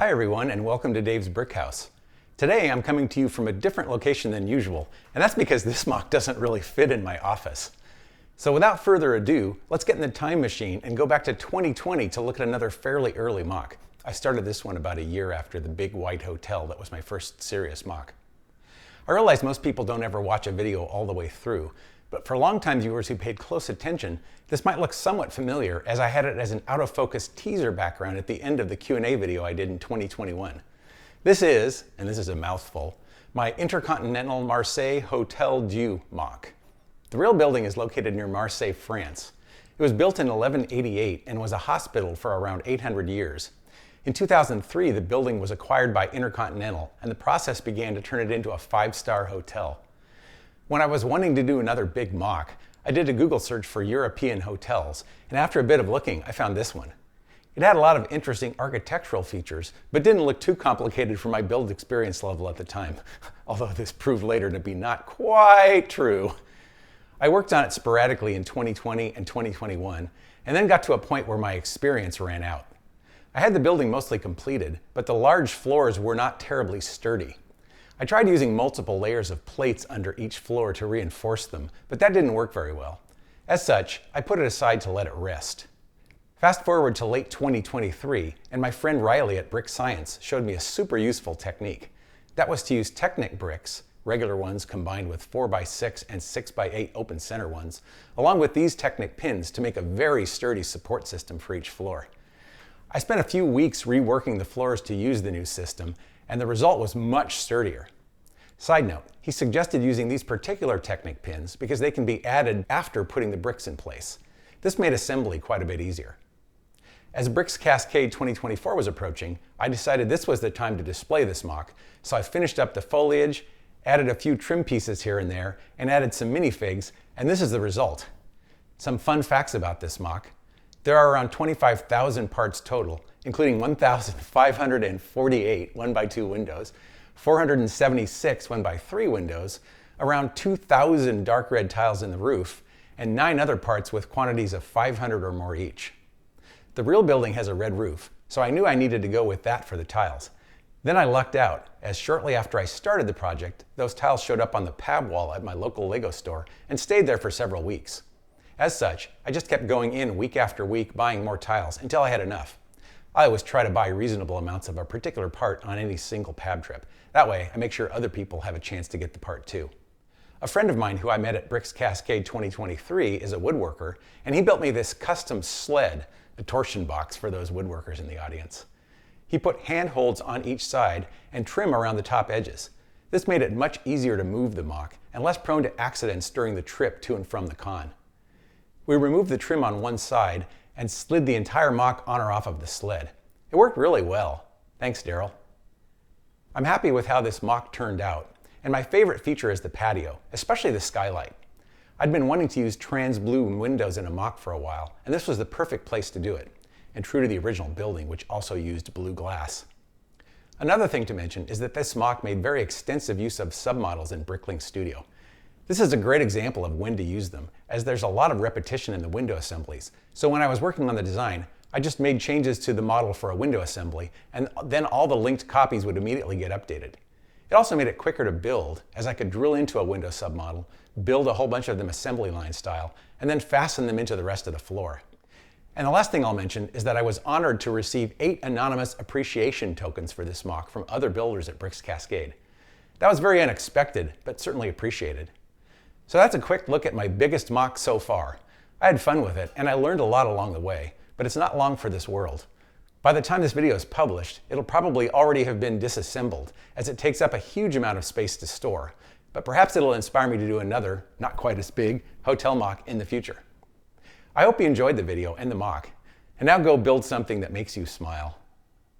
Hi everyone, and welcome to Dave's Brick House. Today I'm coming to you from a different location than usual, and that's because this MOC doesn't really fit in my office. So without further ado, let's get in the time machine and go back to 2020 to look at another fairly early MOC. I started this one about a year after the big white hotel that was my first serious MOC. I realize most people don't ever watch a video all the way through, but for longtime viewers who paid close attention, this might look somewhat familiar as I had it as an out-of-focus teaser background at the end of the Q&A video I did in 2021. This is, and this is a mouthful, my Intercontinental Marseille Hotel Dieu MOC. The real building is located near Marseille, France. It was built in 1188 and was a hospital for around 800 years. In 2003, the building was acquired by Intercontinental, and the process began to turn it into a 5-star hotel. When I was wanting to do another big MOC, I did a Google search for European hotels, and after a bit of looking, I found this one. It had a lot of interesting architectural features, but didn't look too complicated for my build experience level at the time, although this proved later to be not quite true. I worked on it sporadically in 2020 and 2021, and then got to a point where my experience ran out. I had the building mostly completed, but the large floors were not terribly sturdy. I tried using multiple layers of plates under each floor to reinforce them, but that didn't work very well. As such, I put it aside to let it rest. Fast forward to late 2023, and my friend Riley at Brick Science showed me a super useful technique. That was to use Technic bricks, regular ones combined with 4x6 and 6x8 open center ones, along with these Technic pins to make a very sturdy support system for each floor. I spent a few weeks reworking the floors to use the new system, and the result was much sturdier. Side note, he suggested using these particular Technic pins because they can be added after putting the bricks in place. This made assembly quite a bit easier. As Bricks Cascade 2024 was approaching, I decided this was the time to display this MOC, so I finished up the foliage, added a few trim pieces here and there, and added some minifigs, and this is the result. Some fun facts about this MOC. There are around 25,000 parts total, including 1,548 1x2 windows, 476 1x3 windows, around 2,000 dark red tiles in the roof, and 9 other parts with quantities of 500 or more each. The real building has a red roof, so I knew I needed to go with that for the tiles. Then I lucked out, as shortly after I started the project, those tiles showed up on the pab wall at my local Lego store and stayed there for several weeks. As such, I just kept going in week after week buying more tiles until I had enough. I always try to buy reasonable amounts of a particular part on any single pab trip. That way, I make sure other people have a chance to get the part too. A friend of mine who I met at Bricks Cascade 2023 is a woodworker, and he built me this custom sled, a torsion box for those woodworkers in the audience. He put handholds on each side and trim around the top edges. This made it much easier to move the MOC and less prone to accidents during the trip to and from the con. We removed the trim on one side and slid the entire MOC on or off of the sled. It worked really well. Thanks, Daryl. I'm happy with how this MOC turned out, and my favorite feature is the patio, especially the skylight. I'd been wanting to use trans blue windows in a MOC for a while, and this was the perfect place to do it, and true to the original building, which also used blue glass. Another thing to mention is that this MOC made very extensive use of submodels in Bricklink Studio. This is a great example of when to use them, as there's a lot of repetition in the window assemblies. So when I was working on the design, I just made changes to the model for a window assembly, and then all the linked copies would immediately get updated. It also made it quicker to build, as I could drill into a window submodel, build a whole bunch of them assembly line style, and then fasten them into the rest of the floor. And the last thing I'll mention is that I was honored to receive 8 anonymous appreciation tokens for this MOC from other builders at Bricks Cascade. That was very unexpected, but certainly appreciated. So that's a quick look at my biggest MOC so far. I had fun with it, and I learned a lot along the way, but it's not long for this world. By the time this video is published, it'll probably already have been disassembled, as it takes up a huge amount of space to store. But perhaps it'll inspire me to do another, not quite as big, hotel MOC in the future. I hope you enjoyed the video and the MOC, and now go build something that makes you smile.